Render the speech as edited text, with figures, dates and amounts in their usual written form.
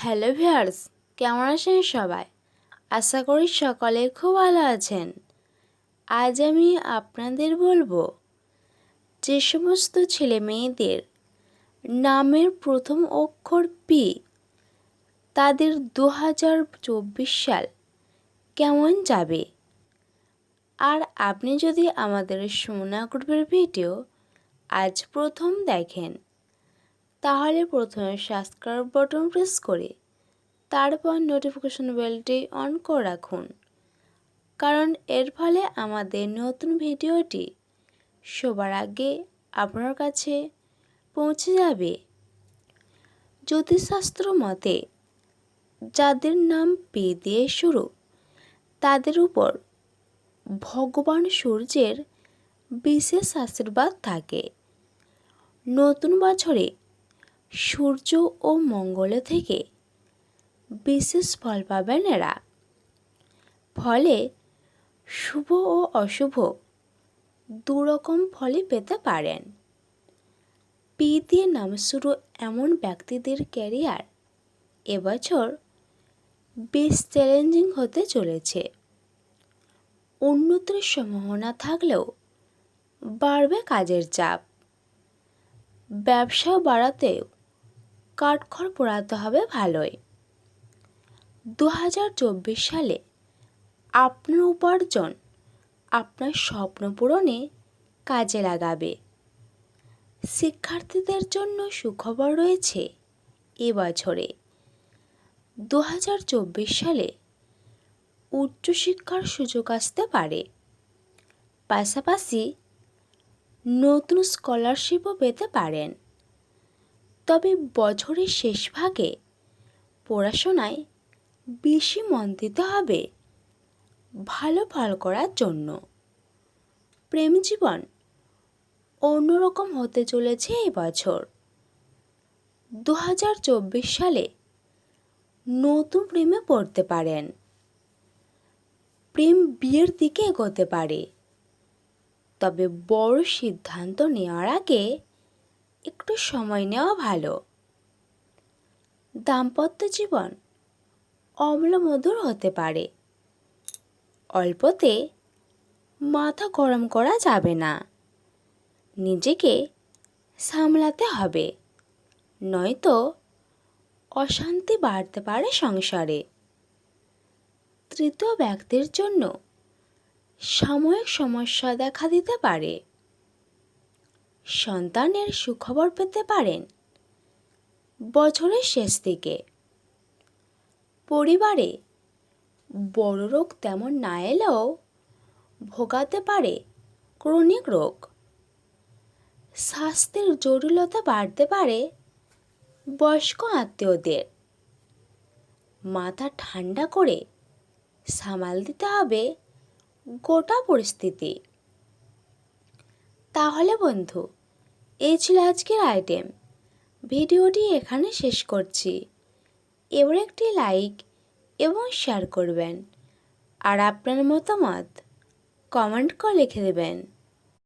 Hello viewers, কেমন আছেন সবাই? আশা করি সকলে খুব ভালো আছেন। আজ আমি আপনাদের বলবো যে সমস্ত ছেলে মেয়েদের নামের প্রথম অক্ষর পি তাদের 2024 সাল কেমন যাবে। আর আপনি যদি আমাদের সোনা গ্রুপের ভিডিও আজ প্রথম দেখেন তাহলে প্রথমে সাবস্ক্রাইব বাটন প্রেস করে তারপর নোটিফিকেশন বেলটি অন করে রাখুন, কারণ এর ফলে আমাদের নতুন ভিডিওটি সবার আগে আপনার কাছে পৌঁছে যাবে। জ্যোতিষশাস্ত্র মতে যাদের নাম পি দিয়ে শুরু তাদের উপর ভগবান সূর্যের বিশেষ আশীর্বাদ থাকে। নতুন বছরে সূর্য ও মঙ্গল থেকে বিশেষ ফল পাবেন এরা। ফলে শুভ ও অশুভ দুরকম ফলই পেতে পারেন। পি দিয়ে নাম শুরু এমন ব্যক্তিদের ক্যারিয়ার এবছর বেশ চ্যালেঞ্জিং হতে চলেছে। উন্নতির সম্ভাবনা থাকলেও বাড়বে কাজের চাপ। ব্যবসা বাড়াতেও কাঠখড় পোড়াতে হবে ভালোই। 2024 সালে আপনার উপার্জন আপনার স্বপ্ন পূরণে কাজে লাগাবে। শিক্ষার্থীদের জন্য সুখবর রয়েছে এবছরে। 2024 সালে উচ্চশিক্ষার সুযোগ আসতে পারে। পাশাপাশি নতুন স্কলারশিপও পেতে পারেন। তবে বছরের শেষ ভাগে পড়াশোনায় বেশি মন দিতে হবে ভালো ফল করার জন্য। প্রেম জীবন অন্যরকম হতে চলেছে এবছর। 2024 সালে নতুন প্রেমে পড়তে পারেন। প্রেম বিয়ের দিকে এগোতে পারে, তবে বড় সিদ্ধান্ত নেওয়ার আগে একটু সময় নেওয়া ভালো। দাম্পত্য জীবন অম্লমধুর হতে পারে। অল্পতে মাথা গরম করা যাবে না। নিজেকে সামলাতে হবে, নয়তো অশান্তি বাড়তে পারে সংসারে। তৃতীয় ব্যক্তির জন্য সাময়িক সমস্যা দেখা দিতে পারে। সন্তানের সুখবর পেতে পারেন বছরের শেষ দিকে। পরিবারে বড় রোগ তেমন না এলেও ভোগাতে পারে ক্রনিক রোগ। স্বাস্থ্যের জটিলতা বাড়তে পারে বয়স্ক আত্মীয়দের। মাথা ঠান্ডা করে সামাল দিতে হবে গোটা পরিস্থিতি। তাহলে বন্ধু, এই ছিল আজকের আইটেম। ভিডিওটি এখানে শেষ করছি। এবার একটি লাইক এবং শেয়ার করবেন, আর আপনার মতামত কমেন্ট করে লিখে দেবেন।